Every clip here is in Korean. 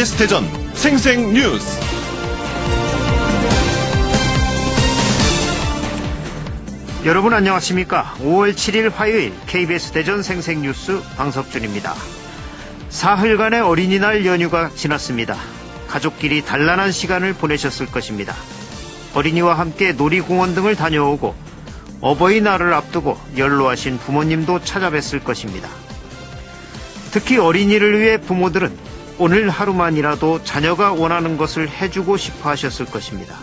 KBS 대전 생생뉴스. 여러분 안녕하십니까? 5월 7일 화요일 KBS 대전 생생뉴스 방석준입니다. 사흘간의 어린이날 연휴가 지났습니다. 가족끼리 단란한 시간을 보내셨을 것입니다. 어린이와 함께 놀이공원 등을 다녀오고 어버이날을 앞두고 연로하신 부모님도 찾아뵀을 것입니다. 특히 어린이를 위해 부모들은 오늘 하루만이라도 자녀가 원하는 것을 해주고 싶어 하셨을 것입니다.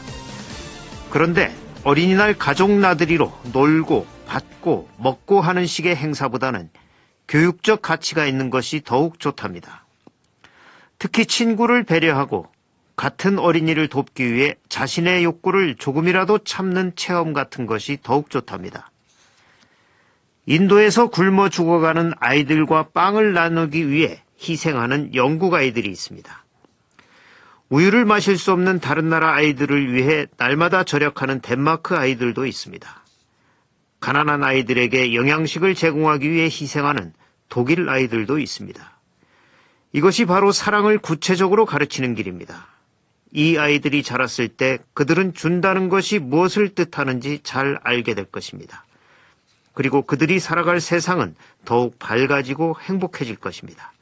그런데 어린이날 가족 나들이로 놀고 받고 먹고 하는 식의 행사보다는 교육적 가치가 있는 것이 더욱 좋답니다. 특히 친구를 배려하고 같은 어린이를 돕기 위해 자신의 욕구를 조금이라도 참는 체험 같은 것이 더욱 좋답니다. 인도에서 굶어 죽어가는 아이들과 빵을 나누기 위해 희생하는 영국 아이들이 있습니다. 우유를 마실 수 없는 다른 나라 아이들을 위해 날마다 절약하는 덴마크 아이들도 있습니다. 가난한 아이들에게 영양식을 제공하기 위해 희생하는 독일 아이들도 있습니다. 이것이 바로 사랑을 구체적으로 가르치는 길입니다. 이 아이들이 자랐을 때 그들은 준다는 것이 무엇을 뜻하는지 잘 알게 될 것입니다. 그리고 그들이 살아갈 세상은 더욱 밝아지고 행복해질 것입니다.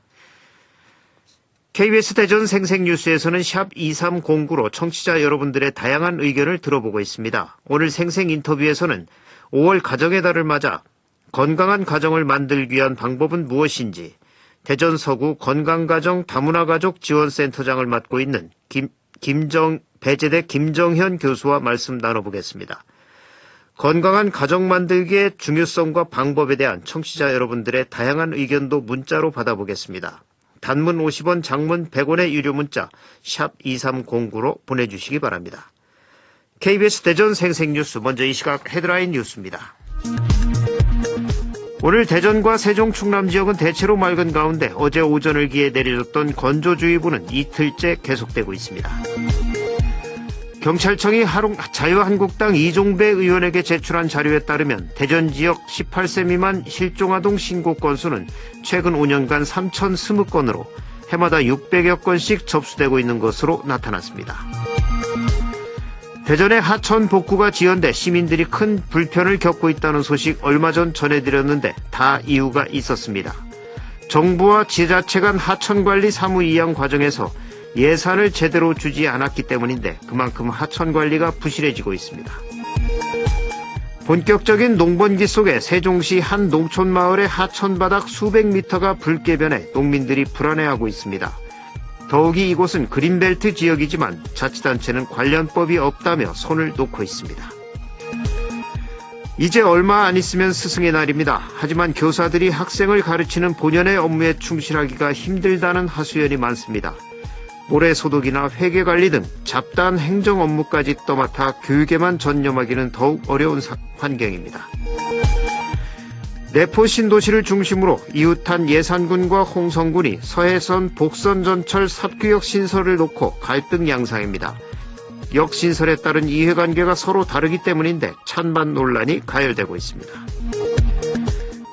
KBS 대전 생생뉴스에서는 샵 2309로 청취자 여러분들의 다양한 의견을 들어보고 있습니다. 오늘 생생 인터뷰에서는 5월 가정의 달을 맞아 건강한 가정을 만들기 위한 방법은 무엇인지 대전 서구 건강가정 다문화가족 지원센터장을 맡고 있는 배재대 김정현 교수와 말씀 나눠보겠습니다. 건강한 가정 만들기의 중요성과 방법에 대한 청취자 여러분들의 다양한 의견도 문자로 받아보겠습니다. 단문 50원, 장문 100원의 유료 문자 샵 2309로 보내주시기 바랍니다. KBS 대전 생생뉴스, 먼저 이 시각 헤드라인 뉴스입니다. 오늘 대전과 세종 충남 지역은 대체로 맑은 가운데 어제 오전을 기해 내려졌던 건조주의보는 이틀째 계속되고 있습니다. 경찰청이 자유한국당 이종배 의원에게 제출한 자료에 따르면 대전 지역 18세 미만 실종아동 신고 건수는 최근 5년간 3,020건으로 해마다 600여 건씩 접수되고 있는 것으로 나타났습니다. 대전의 하천 복구가 지연돼 시민들이 큰 불편을 겪고 있다는 소식 얼마 전 전해드렸는데 다 이유가 있었습니다. 정부와 지자체 간 하천관리 사무 이양 과정에서 예산을 제대로 주지 않았기 때문인데 그만큼 하천관리가 부실해지고 있습니다. 본격적인 농번기 속에 세종시 한 농촌마을의 하천바닥 수백 미터가 붉게 변해 농민들이 불안해하고 있습니다. 더욱이 이곳은 그린벨트 지역이지만 자치단체는 관련법이 없다며 손을 놓고 있습니다. 이제 얼마 안 있으면 스승의 날입니다. 하지만 교사들이 학생을 가르치는 본연의 업무에 충실하기가 힘들다는 하소연이 많습니다. 모래 소독이나 회계관리 등 잡다한 행정 업무까지 떠맡아 교육에만 전념하기는 더욱 어려운 환경입니다. 내포 신도시를 중심으로 이웃한 예산군과 홍성군이 서해선 복선전철 삽구역 신설을 놓고 갈등 양상입니다. 역신설에 따른 이해관계가 서로 다르기 때문인데 찬반 논란이 가열되고 있습니다.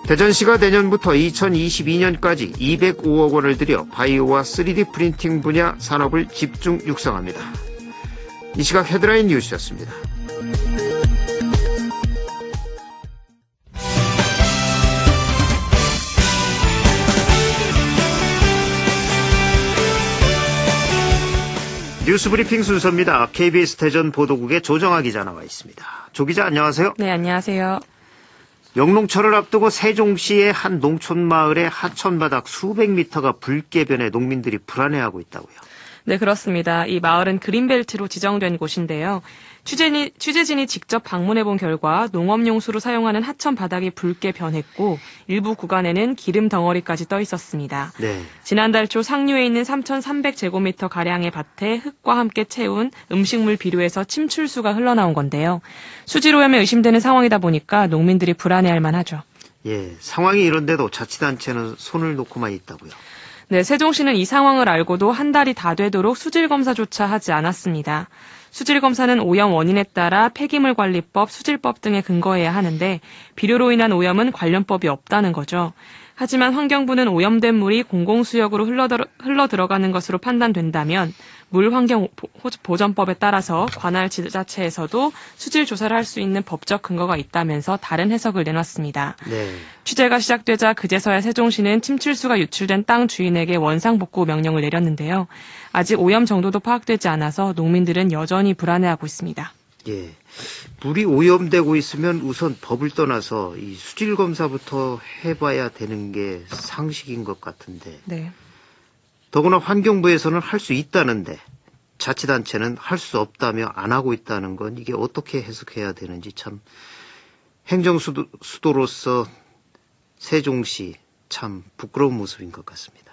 대전시가 내년부터 2022년까지 205억 원을 들여 바이오와 3D 프린팅 분야 산업을 집중 육성합니다. 이 시각 헤드라인 뉴스였습니다. 뉴스브리핑 순서입니다. KBS 대전 보도국의 조정아 기자 나와 있습니다. 조 기자 안녕하세요. 네, 안녕하세요. 영농철을 앞두고 세종시의 한 농촌마을의 하천바닥 수백 미터가 붉게 변해 농민들이 불안해하고 있다고요. 네, 그렇습니다. 이 마을은 그린벨트로 지정된 곳인데요. 취재진이 직접 방문해본 결과 농업용수로 사용하는 하천 바닥이 붉게 변했고 일부 구간에는 기름 덩어리까지 떠 있었습니다. 네. 지난달 초 상류에 있는 3,300제곱미터 가량의 밭에 흙과 함께 채운 음식물 비료에서 침출수가 흘러나온 건데요. 수질오염에 의심되는 상황이다 보니까 농민들이 불안해할 만하죠. 예, 상황이 이런데도 자치단체는 손을 놓고만 있다고요. 네, 세종시는 이 상황을 알고도 한 달이 다 되도록 수질검사조차 하지 않았습니다. 수질검사는 오염 원인에 따라 폐기물관리법, 수질법 등에 근거해야 하는데 비료로 인한 오염은 관련법이 없다는 거죠. 하지만 환경부는 오염된 물이 공공수역으로 흘러 들어가는 것으로 판단된다면 물환경보전법에 따라서 관할 지자체에서도 수질 조사를 할 수 있는 법적 근거가 있다면서 다른 해석을 내놨습니다. 네. 취재가 시작되자 그제서야 세종시는 침출수가 유출된 땅 주인에게 원상복구 명령을 내렸는데요. 아직 오염 정도도 파악되지 않아서 농민들은 여전히 불안해하고 있습니다. 예. 물이 오염되고 있으면 우선 법을 떠나서 이 수질 검사부터 해봐야 되는 게 상식인 것 같은데. 네. 더구나 환경부에서는 할 수 있다는데 자치단체는 할 수 없다며 안 하고 있다는 건 이게 어떻게 해석해야 되는지 참 행정수도로서 세종시 참 부끄러운 모습인 것 같습니다.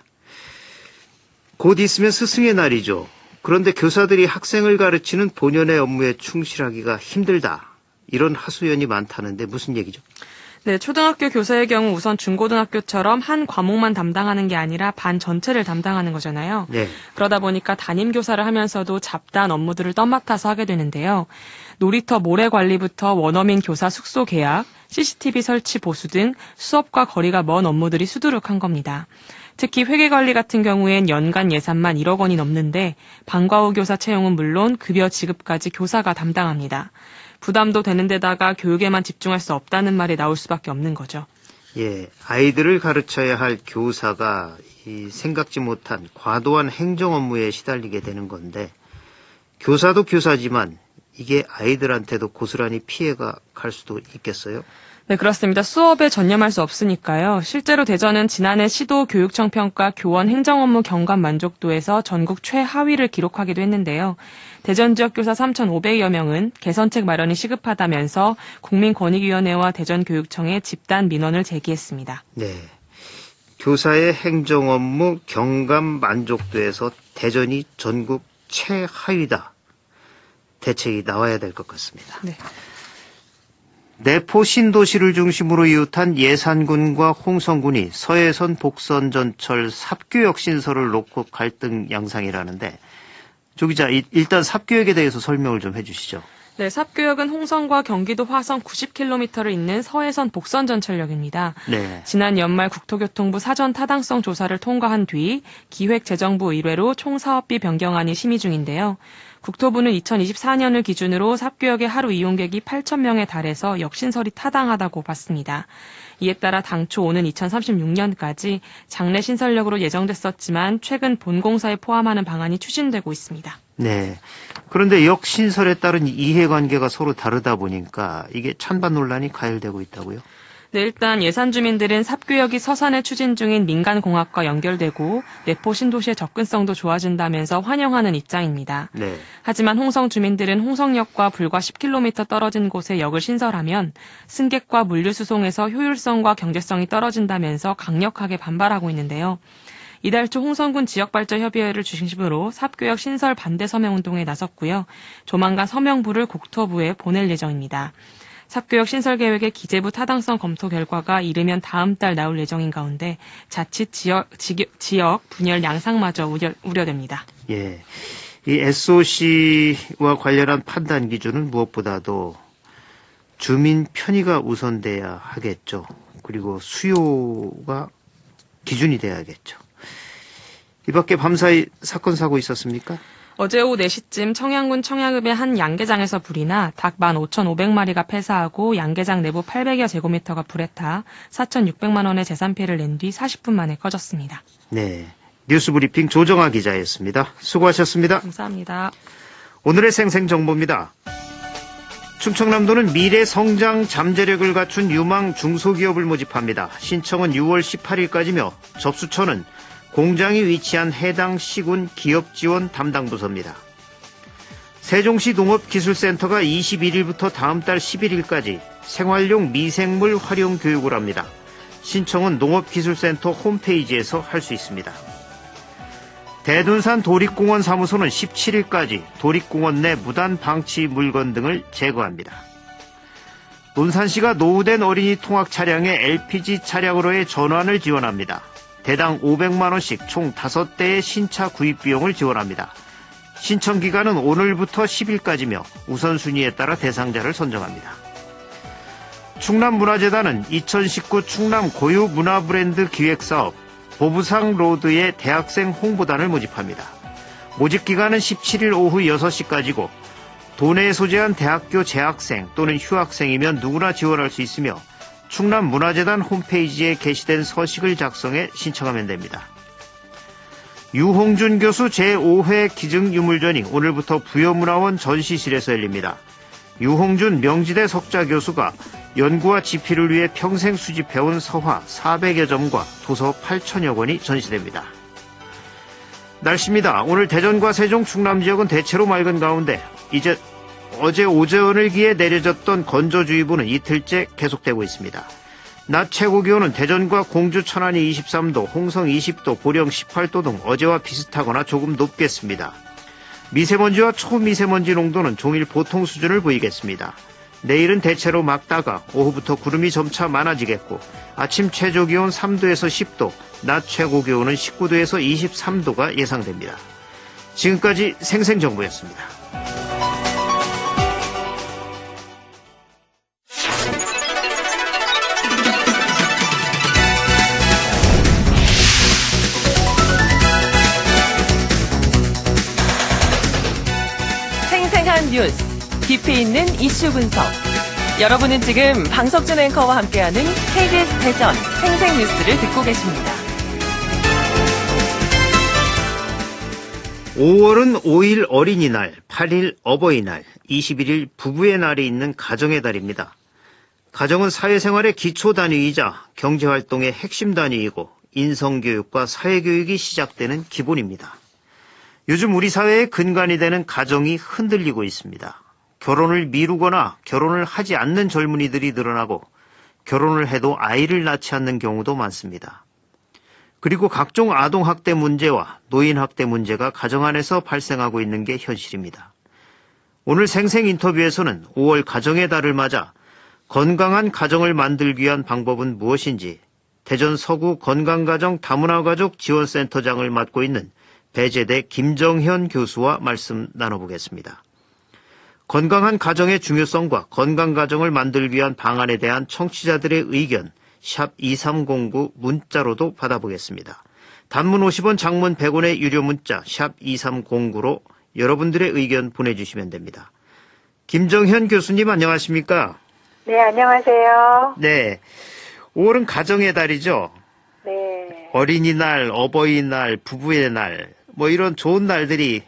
곧 있으면 스승의 날이죠. 그런데 교사들이 학생을 가르치는 본연의 업무에 충실하기가 힘들다. 이런 하소연이 많다는데 무슨 얘기죠? 네, 초등학교 교사의 경우 우선 중고등학교처럼 한 과목만 담당하는 게 아니라 반 전체를 담당하는 거잖아요. 네. 그러다 보니까 담임 교사를 하면서도 잡다한 업무들을 떠맡아서 하게 되는데요. 놀이터 모래 관리부터 원어민 교사 숙소 계약, CCTV 설치 보수 등 수업과 거리가 먼 업무들이 수두룩한 겁니다. 특히 회계관리 같은 경우엔 연간 예산만 1억 원이 넘는데 방과 후 교사 채용은 물론 급여 지급까지 교사가 담당합니다. 부담도 되는 데다가 교육에만 집중할 수 없다는 말이 나올 수밖에 없는 거죠. 예, 아이들을 가르쳐야 할 교사가 이 생각지 못한 과도한 행정 업무에 시달리게 되는 건데 교사도 교사지만 이게 아이들한테도 고스란히 피해가 갈 수도 있겠어요? 네, 그렇습니다. 수업에 전념할 수 없으니까요. 실제로 대전은 지난해 시도교육청 평가 교원 행정업무 경감 만족도에서 전국 최하위를 기록하기도 했는데요. 대전 지역 교사 3,500여 명은 개선책 마련이 시급하다면서 국민권익위원회와 대전교육청에 집단 민원을 제기했습니다. 네, 교사의 행정업무 경감 만족도에서 대전이 전국 최하위다. 대책이 나와야 될 것 같습니다. 네. 내포 신도시를 중심으로 이웃한 예산군과 홍성군이 서해선 복선전철 삽교역 신설을 놓고 갈등 양상이라는데 조 기자, 일단 삽교역에 대해서 설명을 좀 해주시죠. 네, 삽교역은 홍성과 경기도 화성 90km를 잇는 서해선 복선전철역입니다. 네. 지난 연말 국토교통부 사전 타당성 조사를 통과한 뒤 기획재정부 의뢰로 총사업비 변경안이 심의 중인데요. 국토부는 2024년을 기준으로 삽교역의 하루 이용객이 8,000명에 달해서 역신설이 타당하다고 봤습니다. 이에 따라 당초 오는 2036년까지 장래 신설역으로 예정됐었지만 최근 본공사에 포함하는 방안이 추진되고 있습니다. 네. 그런데 역신설에 따른 이해관계가 서로 다르다 보니까 이게 찬반 논란이 가열되고 있다고요? 네, 일단 예산 주민들은 삽교역이 서산에 추진 중인 민간공학과 연결되고 내포 신도시의 접근성도 좋아진다면서 환영하는 입장입니다. 네. 하지만 홍성 주민들은 홍성역과 불과 10km 떨어진 곳에 역을 신설하면 승객과 물류 수송에서 효율성과 경제성이 떨어진다면서 강력하게 반발하고 있는데요. 이달 초 홍성군 지역발전협의회를 중심으로 삽교역 신설 반대 서명운동에 나섰고요. 조만간 서명부를 국토부에 보낼 예정입니다. 삽교역 신설 계획의 기재부 타당성 검토 결과가 이르면 다음 달 나올 예정인 가운데 자칫 지역 분열 양상마저 우려됩니다. 예. 이 SOC와 관련한 판단 기준은 무엇보다도 주민 편의가 우선돼야 하겠죠. 그리고 수요가 기준이 돼야겠죠. 이 밖에 밤사이 사건 사고 있었습니까? 어제 오후 4시쯤 청양군 청양읍의 한 양계장에서 불이 나 닭 15,500마리가 폐사하고 양계장 내부 800여 제곱미터가 불에 타 4,600만 원의 재산 피해를 낸 뒤 40분 만에 꺼졌습니다. 네, 뉴스브리핑 조정아 기자였습니다. 수고하셨습니다. 감사합니다. 오늘의 생생정보입니다. 충청남도는 미래 성장 잠재력을 갖춘 유망 중소기업을 모집합니다. 신청은 6월 18일까지며 접수처는 공장이 위치한 해당 시군 기업지원 담당 부서입니다. 세종시 농업기술센터가 21일부터 다음 달 11일까지 생활용 미생물 활용 교육을 합니다. 신청은 농업기술센터 홈페이지에서 할 수 있습니다. 대둔산 도립공원 사무소는 17일까지 도립공원 내 무단 방치 물건 등을 제거합니다. 논산시가 노후된 어린이 통학 차량에 LPG 차량으로의 전환을 지원합니다. 대당 500만 원씩 총 5대의 신차 구입 비용을 지원합니다. 신청 기간은 오늘부터 10일까지며 우선순위에 따라 대상자를 선정합니다. 충남문화재단은 2019 충남 고유 문화브랜드 기획사업 보부상 로드의 대학생 홍보단을 모집합니다. 모집 기간은 17일 오후 6시까지고 도내에 소재한 대학교 재학생 또는 휴학생이면 누구나 지원할 수 있으며 충남문화재단 홈페이지에 게시된 서식을 작성해 신청하면 됩니다. 유홍준 교수 제5회 기증유물전이 오늘부터 부여문화원 전시실에서 열립니다. 유홍준 명지대 석좌 교수가 연구와 집필을 위해 평생 수집해온 서화 400여 점과 도서 8천여 권이 전시됩니다. 날씨입니다. 오늘 대전과 세종, 충남 지역은 대체로 맑은 가운데 이제 어제 오전을 기해 내려졌던 건조주의보는 이틀째 계속되고 있습니다. 낮 최고 기온은 대전과 공주, 천안이 23도, 홍성 20도, 보령 18도 등 어제와 비슷하거나 조금 높겠습니다. 미세먼지와 초미세먼지 농도는 종일 보통 수준을 보이겠습니다. 내일은 대체로 맑다가 오후부터 구름이 점차 많아지겠고 아침 최저 기온 3도에서 10도, 낮 최고 기온은 19도에서 23도가 예상됩니다. 지금까지 생생정보였습니다. 생생한 뉴스, 깊이 있는 이슈 분석. 여러분은 지금 방석준 앵커와 함께하는 KBS 대전 생생뉴스를 듣고 계십니다. 5월은 5일 어린이날, 8일 어버이날, 21일 부부의 날이 있는 가정의 달입니다. 가정은 사회생활의 기초 단위이자 경제활동의 핵심 단위이고 인성교육과 사회교육이 시작되는 기본입니다. 요즘 우리 사회의 근간이 되는 가정이 흔들리고 있습니다. 결혼을 미루거나 결혼을 하지 않는 젊은이들이 늘어나고 결혼을 해도 아이를 낳지 않는 경우도 많습니다. 그리고 각종 아동학대 문제와 노인학대 문제가 가정 안에서 발생하고 있는 게 현실입니다. 오늘 생생 인터뷰에서는 5월 가정의 달을 맞아 건강한 가정을 만들기 위한 방법은 무엇인지 대전 서구 건강가정 다문화가족 지원센터장을 맡고 있는 배재대 김정현 교수와 말씀 나눠보겠습니다. 건강한 가정의 중요성과 건강 가정을 만들기 위한 방안에 대한 청취자들의 의견 샵 2309 문자로도 받아보겠습니다. 단문 50원, 장문 100원의 유료 문자 샵 2309로 여러분들의 의견 보내주시면 됩니다. 김정현 교수님 안녕하십니까? 네, 안녕하세요. 네, 5월은 가정의 달이죠? 네. 어린이날, 어버이날, 부부의 날, 뭐 이런 좋은 날들이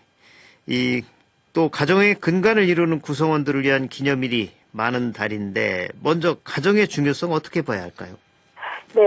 또 가정의 근간을 이루는 구성원들을 위한 기념일이 많은 달인데 먼저 가정의 중요성 어떻게 봐야 할까요? 네,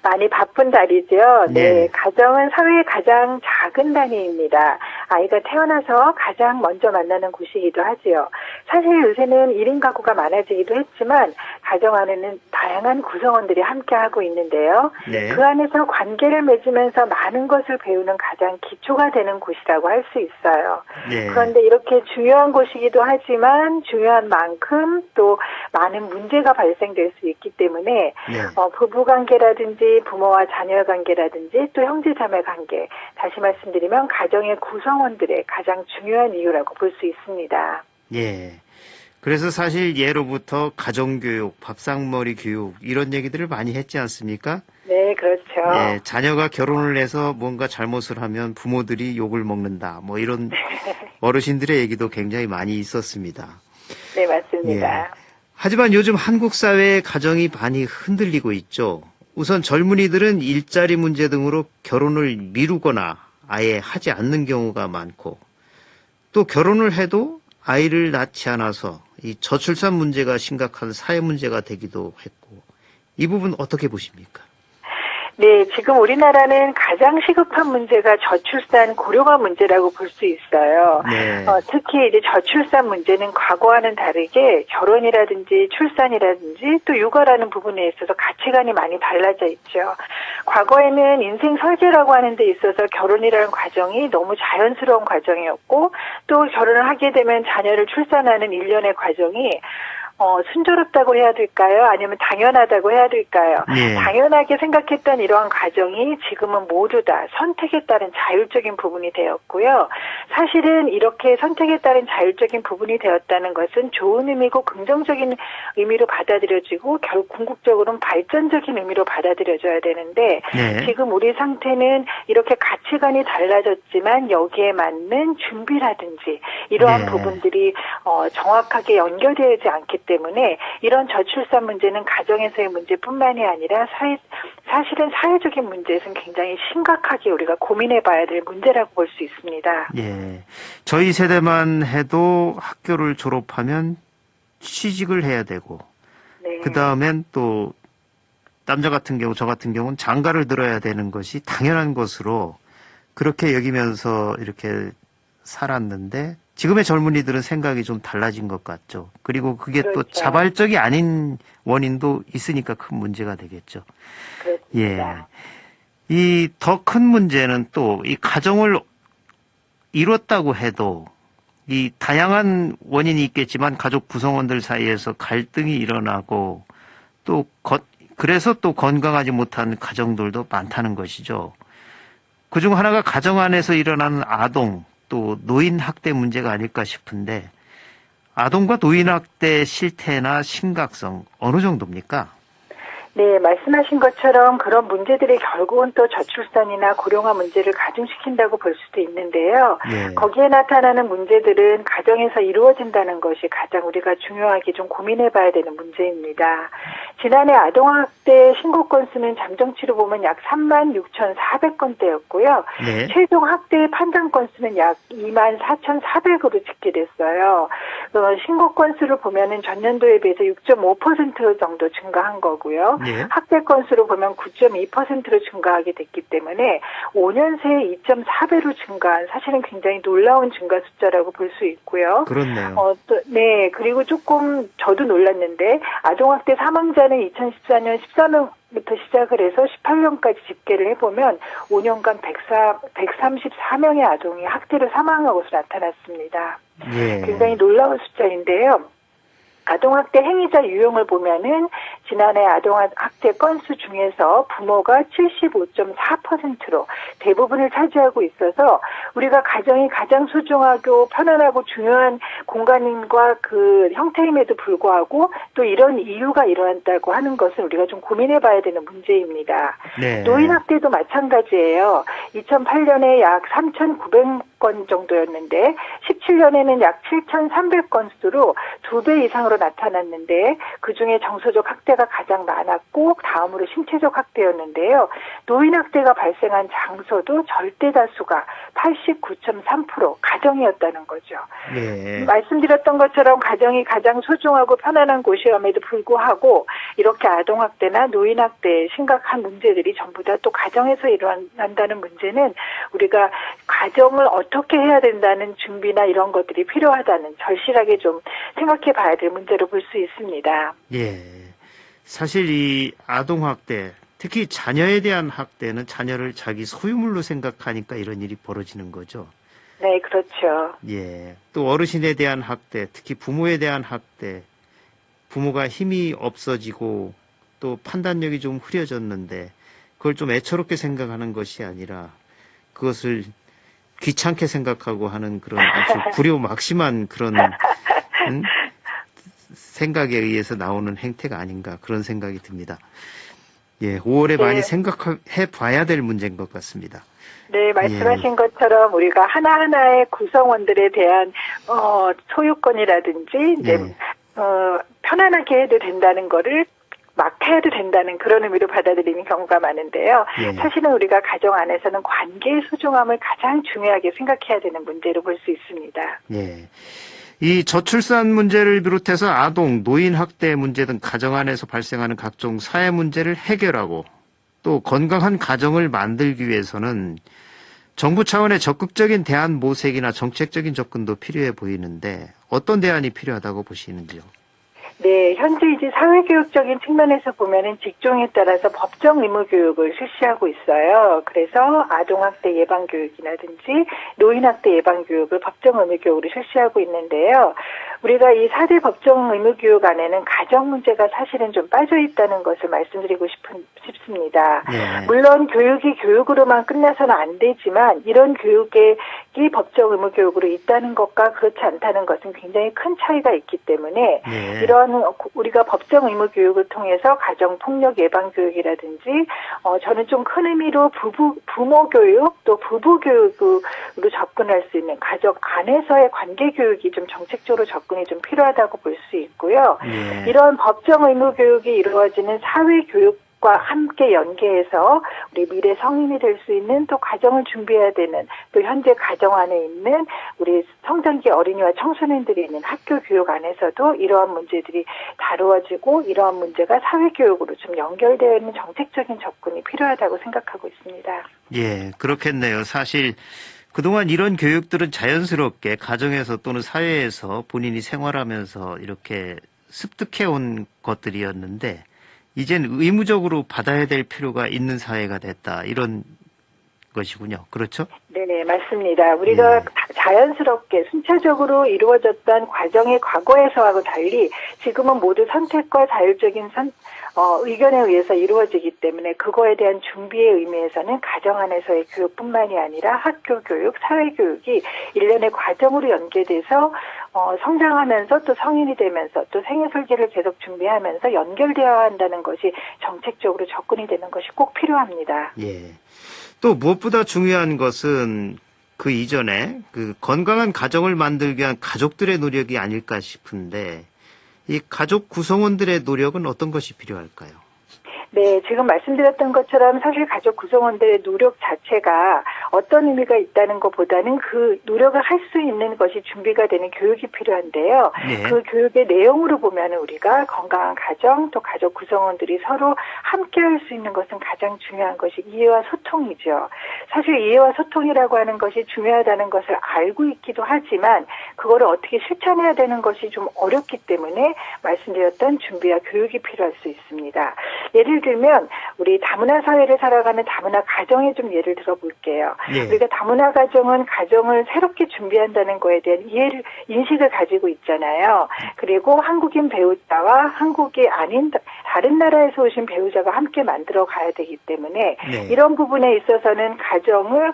많이 바쁜 달이죠. 네. 네, 가정은 사회의 가장 작은 단위입니다. 아이가 태어나서 가장 먼저 만나는 곳이기도 하지요. 사실 요새는 1인 가구가 많아지기도 했지만 가정 안에는 다양한 구성원들이 함께하고 있는데요. 네. 그 안에서 관계를 맺으면서 많은 것을 배우는 가장 기초가 되는 곳이라고 할 수 있어요. 네. 그런데 이렇게 중요한 곳이기도 하지만 중요한 만큼 또 많은 문제가 발생될 수 있기 때문에 네. 부부관계라든지 부모와 자녀 관계라든지 또 형제자매 관계, 다시 말씀드리면 가정의 구성원들의 가장 중요한 이유라고 볼 수 있습니다. 예. 그래서 사실 예로부터 가정교육, 밥상머리 교육 이런 얘기들을 많이 했지 않습니까? 네, 그렇죠. 예, 자녀가 결혼을 해서 뭔가 잘못을 하면 부모들이 욕을 먹는다. 뭐 이런 어르신들의 얘기도 굉장히 많이 있었습니다. 네, 맞습니다. 예. 하지만 요즘 한국 사회의 가정이 많이 흔들리고 있죠. 우선 젊은이들은 일자리 문제 등으로 결혼을 미루거나 아예 하지 않는 경우가 많고 또 결혼을 해도 아이를 낳지 않아서 이 저출산 문제가 심각한 사회 문제가 되기도 했고 이 부분 어떻게 보십니까? 네, 지금 우리나라는 가장 시급한 문제가 저출산 고령화 문제라고 볼 수 있어요. 네. 특히 이제 저출산 문제는 과거와는 다르게 결혼이라든지 출산이라든지 또 육아라는 부분에 있어서 가치관이 많이 달라져 있죠. 과거에는 인생 설계라고 하는 데 있어서 결혼이라는 과정이 너무 자연스러운 과정이었고 또 결혼을 하게 되면 자녀를 출산하는 일련의 과정이 순조롭다고 해야 될까요? 아니면 당연하다고 해야 될까요? 예. 당연하게 생각했던 이러한 과정이 지금은 모두 다 선택에 따른 자율적인 부분이 되었고요. 사실은 이렇게 선택에 따른 자율적인 부분이 되었다는 것은 좋은 의미고 긍정적인 의미로 받아들여지고 결국 궁극적으로는 발전적인 의미로 받아들여져야 되는데 네. 지금 우리 상태는 이렇게 가치관이 달라졌지만 여기에 맞는 준비라든지 이러한 네. 부분들이 정확하게 연결되지 않기 때문에 이런 저출산 문제는 가정에서의 문제뿐만이 아니라 사실은 사회적인 문제에서는 굉장히 심각하게 우리가 고민해봐야 될 문제라고 볼 수 있습니다. 예. 저희 세대만 해도 학교를 졸업하면 취직을 해야 되고, 네. 그 다음엔 또 남자 같은 경우, 저 같은 경우는 장가를 들어야 되는 것이 당연한 것으로 그렇게 여기면서 이렇게 살았는데 지금의 젊은이들은 생각이 좀 달라진 것 같죠. 그리고 그게 또 그렇죠. 자발적이 아닌 원인도 있으니까 큰 문제가 되겠죠. 그렇습니다. 예. 이 더 큰 문제는 또 이 가정을 이뤘다고 해도 이 다양한 원인이 있겠지만 가족 구성원들 사이에서 갈등이 일어나고 또 그래서 또 건강하지 못한 가정들도 많다는 것이죠. 그중 하나가 가정 안에서 일어나는 아동 또 노인 학대 문제가 아닐까 싶은데 아동과 노인 학대 실태나 심각성 어느 정도입니까? 네, 말씀하신 것처럼 그런 문제들이 결국은 또 저출산이나 고령화 문제를 가중시킨다고 볼 수도 있는데요. 네. 거기에 나타나는 문제들은 가정에서 이루어진다는 것이 가장 우리가 중요하게 좀 고민해봐야 되는 문제입니다. 지난해 아동학대 신고 건수는 잠정치로 보면 약 36,400건대였고요. 네. 최종 학대 판단 건수는 약 24,400으로 집계됐어요. 신고 건수를 보면은 전년도에 비해서 6.5% 정도 증가한 거고요. 예. 학대 건수로 보면 9.2%로 증가하게 됐기 때문에 5년 새에 2.4배로 증가한 사실은 굉장히 놀라운 증가 숫자라고 볼 수 있고요. 그렇네요. 네, 그리고 조금 저도 놀랐는데 아동학대 사망자는 2014년 13명부터 시작을 해서 18년까지 집계를 해보면 5년간 134명의 아동이 학대로 사망한 것으로 나타났습니다. 예. 굉장히 놀라운 숫자인데요. 아동학대 행위자 유형을 보면은 지난해 아동학대 건수 중에서 부모가 75.4%로 대부분을 차지하고 있어서 우리가 가정이 가장 소중하고 편안하고 중요한 공간과 그 형태임에도 불구하고 또 이런 이유가 일어났다고 하는 것을 우리가 좀 고민해봐야 되는 문제입니다. 네. 노인학대도 마찬가지예요. 2008년에 약 3,900건 정도였는데 17년에는 약 7,300건수로 2배 이상으로 나타났는데 그중에 정서적 학대가 가장 많았고 다음으로 신체적 학대였는데요. 노인학대가 발생한 장소도 절대 다수가 89.3% 가정이었다는 거죠. 네. 말씀드렸던 것처럼 가정이 가장 소중하고 편안한 곳이om에도 불구하고 이렇게 아동학대나 노인학대 심각한 문제들이 전부 다 또 가정에서 일어난다는 문제는 우리가 가정을 어떻게 해야 된다는 준비나 이런 것들이 필요하다는 절실하게 좀 생각해 봐야 될 문제로 볼 수 있습니다. 예. 사실 이 아동학대, 특히 자녀에 대한 학대는 자녀를 자기 소유물로 생각하니까 이런 일이 벌어지는 거죠. 네, 그렇죠. 예. 또 어르신에 대한 학대, 특히 부모에 대한 학대, 부모가 힘이 없어지고 또 판단력이 좀 흐려졌는데 그걸 좀 애처롭게 생각하는 것이 아니라 그것을 귀찮게 생각하고 하는 그런 아주 불효막심한 그런 생각에 의해서 나오는 행태가 아닌가 그런 생각이 듭니다. 예, 5월에 네. 많이 생각해 봐야 될 문제인 것 같습니다. 네, 말씀하신 것처럼 우리가 하나하나의 구성원들에 대한 소유권이라든지 이제 네. 편안하게 해도 된다는 거를 막 해도 된다는 그런 의미로 받아들이는 경우가 많은데요. 예. 사실은 우리가 가정 안에서는 관계의 소중함을 가장 중요하게 생각해야 되는 문제로 볼 수 있습니다. 예. 이 저출산 문제를 비롯해서 아동, 노인 학대 문제 등 가정 안에서 발생하는 각종 사회 문제를 해결하고 또 건강한 가정을 만들기 위해서는 정부 차원의 적극적인 대안 모색이나 정책적인 접근도 필요해 보이는데 어떤 대안이 필요하다고 보시는지요? 네, 현재 이제 사회교육적인 측면에서 보면은 직종에 따라서 법정 의무 교육을 실시하고 있어요. 그래서 아동학대 예방교육이라든지 노인학대 예방교육을 법정 의무 교육으로 실시하고 있는데요. 우리가 이 4대 법정 의무교육 안에는 가정 문제가 사실은 좀 빠져 있다는 것을 말씀드리고 싶습니다. 네. 물론 교육이 교육으로만 끝나서는 안 되지만 이런 교육이 법정 의무교육으로 있다는 것과 그렇지 않다는 것은 굉장히 큰 차이가 있기 때문에 네. 이런 우리가 법정 의무교육을 통해서 가정폭력 예방교육이라든지 저는 좀 큰 의미로 부모교육 또 부부교육으로 접근할 수 있는 가족 안에서의 관계교육이 좀 정책적으로 접근이 좀 필요하다고 볼 수 있고요. 네. 이런 법정 의무교육이 이루어지는 사회교육과 함께 연계해서 우리 미래 성인이 될 수 있는 또 가정을 준비해야 되는 또 현재 가정 안에 있는 우리 성장기 어린이와 청소년들이 있는 학교 교육 안에서도 이러한 문제들이 다루어지고 이러한 문제가 사회교육으로 좀 연결되어 있는 정책적인 접근이 필요하다고 생각하고 있습니다. 예, 그렇겠네요. 사실 그동안 이런 교육들은 자연스럽게 가정에서 또는 사회에서 본인이 생활하면서 이렇게 습득해온 것들이었는데 이젠 의무적으로 받아야 될 필요가 있는 사회가 됐다. 이런 것이군요. 그렇죠? 네, 맞습니다. 우리가 자연스럽게 순차적으로 이루어졌던 과정의 과거에서하고 달리 지금은 모두 선택과 자율적인 의견에 의해서 이루어지기 때문에 그거에 대한 준비의 의미에서는 가정 안에서의 교육뿐만이 아니라 학교 교육, 사회 교육이 일련의 과정으로 연계돼서 성장하면서 또 성인이 되면서 또 생애 설계를 계속 준비하면서 연결되어야 한다는 것이 정책적으로 접근이 되는 것이 꼭 필요합니다. 예. 또 무엇보다 중요한 것은 그 이전에 그 건강한 가정을 만들기 위한 가족들의 노력이 아닐까 싶은데 이 가족 구성원들의 노력은 어떤 것이 필요할까요? 네, 지금 말씀드렸던 것처럼 사실 가족 구성원들의 노력 자체가 어떤 의미가 있다는 것보다는 그 노력을 할 수 있는 것이 준비가 되는 교육이 필요한데요. 네. 그 교육의 내용으로 보면 우리가 건강한 가정 또 가족 구성원들이 서로 함께 할 수 있는 것은 가장 중요한 것이 이해와 소통이죠. 사실 이해와 소통이라고 하는 것이 중요하다는 것을 알고 있기도 하지만 그거를 어떻게 실천해야 되는 것이 좀 어렵기 때문에 말씀드렸던 준비와 교육이 필요할 수 있습니다. 예를 들면 우리 다문화 사회를 살아가는 다문화 가정에 좀 예를 들어볼게요. 예. 우리가 다문화 가정은 가정을 새롭게 준비한다는 거에 대한 인식을 가지고 있잖아요. 그리고 한국인 배우자와 한국이 아닌 다른 나라에서 오신 배우자가 함께 만들어 가야 되기 때문에 네. 이런 부분에 있어서는 가정을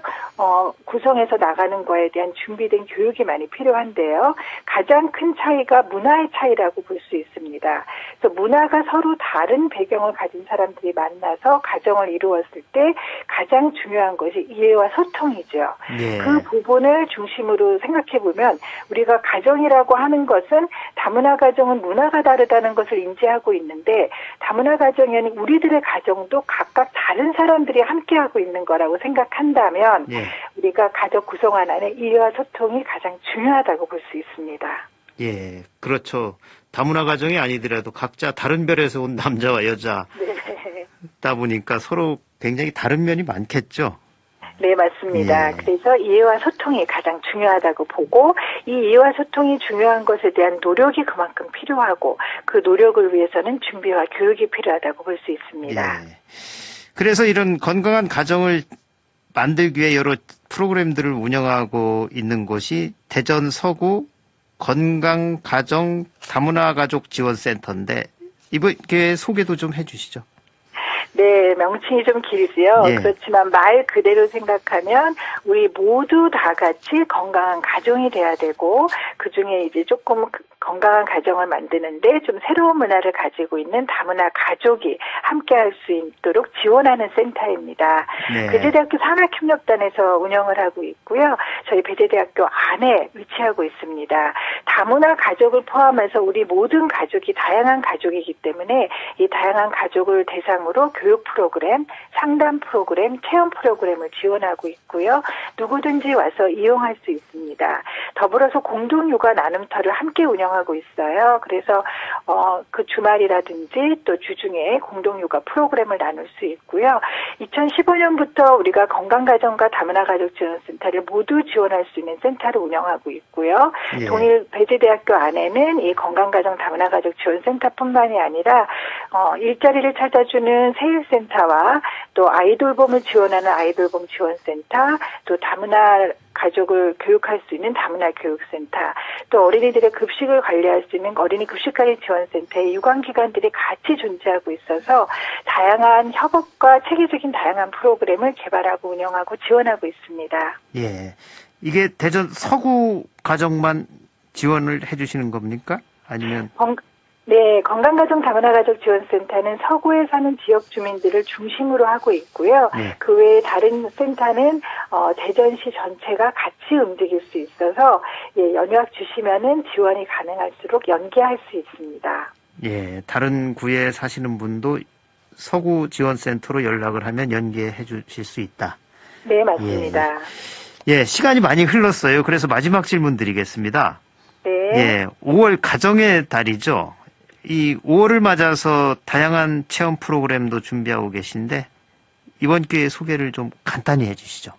구성해서 나가는 거에 대한 준비된 교육이 많이 필요한데요. 가장 큰 차이가 문화의 차이라고 볼 수 있습니다. 그래서 문화가 서로 다른 배경을 가진 사람들이 만나서 가정을 이루었을 때 가장 중요한 것이 이해와 소통이죠. 네. 그 부분을 중심으로 생각해 보면 우리가 가정이라고 하는 것은 다문화 가정은 문화가 다르다는 것을 인지하고 있는데 다문화 가정에는 우리들의 가정도 각각 다른 사람들이 함께하고 있는 거라고 생각한다면 네. 우리가 가족 구성원 안에 이해와 소통이 가장 중요하다고 볼 수 있습니다. 예, 그렇죠. 다문화 가정이 아니더라도 각자 다른 별에서 온 남자와 여자다 네. 보니까 서로 굉장히 다른 면이 많겠죠. 네, 맞습니다. 예. 그래서 이해와 소통이 가장 중요하다고 보고 이 이해와 소통이 중요한 것에 대한 노력이 그만큼 필요하고 그 노력을 위해서는 준비와 교육이 필요하다고 볼 수 있습니다. 예. 그래서 이런 건강한 가정을 만들기 위해 여러 프로그램들을 운영하고 있는 곳이 대전 서구 건강가정 다문화가족 지원센터인데 이번에 소개도 좀 해주시죠. 네, 명칭이 좀 길지요. 예. 그렇지만 말 그대로 생각하면 우리 모두 다 같이 건강한 가정이 돼야 되고 그중에 이제 조금 건강한 가정을 만드는데 좀 새로운 문화를 가지고 있는 다문화 가족이 함께할 수 있도록 지원하는 센터입니다. 네. 배재대학교 산학협력단에서 운영을 하고 있고요. 저희 배재대학교 안에 위치하고 있습니다. 다문화 가족을 포함해서 우리 모든 가족이 다양한 가족이기 때문에 이 다양한 가족을 대상으로 교육 프로그램, 상담 프로그램, 체험 프로그램을 지원하고 있고요. 누구든지 와서 이용할 수 있습니다. 더불어서 공동육아 나눔터를 함께 운영하고 있어요. 그래서 그 주말이라든지 또 주중에 공동육아 프로그램을 나눌 수 있고요. 2015년부터 우리가 건강가정과 다문화가족지원센터를 모두 지원할 수 있는 센터를 운영하고 있고요. 예. 동일 배재대학교 안에는 이 건강가정 다문화가족지원센터뿐만이 아니라 일자리를 찾아주는 세일센터와 또 아이돌봄을 지원하는 아이돌봄 지원센터, 또 다문화 가족을 교육할 수 있는 다문화 교육센터, 또 어린이들의 급식을 관리할 수 있는 어린이 급식관리 지원센터의 유관기관들이 같이 존재하고 있어서 다양한 협업과 체계적인 다양한 프로그램을 개발하고 운영하고 지원하고 있습니다. 예. 이게 대전 서구 가정만 지원을 해주시는 겁니까? 아니면? 네, 건강가정 다문화가족 지원센터는 서구에 사는 지역 주민들을 중심으로 하고 있고요. 네. 그 외에 다른 센터는 대전시 전체가 같이 움직일 수 있어서 연락 주시면은 지원이 가능할수록 연계할 수 있습니다. 예, 다른 구에 사시는 분도 서구 지원센터로 연락을 하면 연계해 주실 수 있다. 네, 맞습니다. 예, 시간이 많이 흘렀어요. 그래서 마지막 질문 드리겠습니다. 네. 예, 5월 가정의 달이죠. 이 5월을 맞아서 다양한 체험 프로그램도 준비하고 계신데 이번 기회에 소개를 좀 간단히 해주시죠.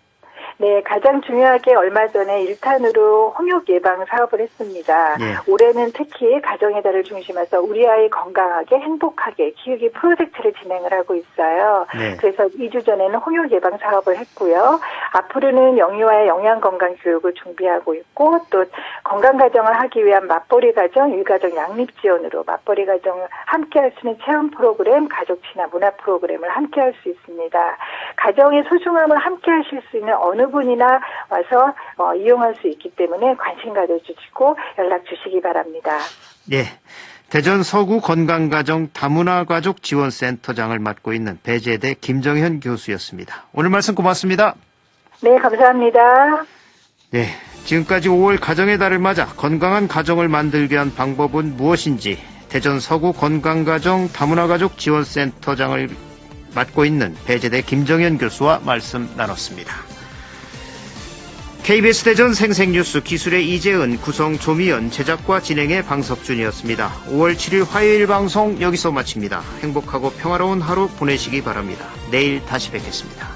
네, 가장 중요하게 얼마 전에 1탄으로 홍역 예방 사업을 했습니다. 네. 올해는 특히 가정의 달을 중심해서 우리 아이 건강하게 행복하게 키우기 프로젝트를 진행을 하고 있어요. 네. 그래서 2주 전에는 홍역 예방 사업을 했고요. 앞으로는 영유아의 영양건강 교육을 준비하고 있고 또 건강가정을 하기 위한 맞벌이 가정, 일가정 양립 지원으로 맞벌이 가정을 함께 할 수 있는 체험 프로그램, 가족 친화 문화 프로그램을 함께 할 수 있습니다. 가정의 소중함을 함께 하실 수 있는 어느 분이나 와서 이용할 수 있기 때문에 관심 가져주시고 연락 주시기 바랍니다. 예, 대전 서구 건강가정 다문화가족 지원센터장을 맡고 있는 배재대 김정현 교수였습니다. 오늘 말씀 고맙습니다. 네, 감사합니다. 네, 지금까지 5월 가정의 달을 맞아 건강한 가정을 만들기 위한 방법은 무엇인지 대전 서구 건강가정 다문화가족 지원센터장을 맡고 있는 배재대 김정현 교수와 말씀 나눴습니다. KBS 대전 생생뉴스 기술의 이재은, 구성 조미연, 제작과 진행의 방석준이었습니다. 5월 7일 화요일 방송 여기서 마칩니다. 행복하고 평화로운 하루 보내시기 바랍니다. 내일 다시 뵙겠습니다.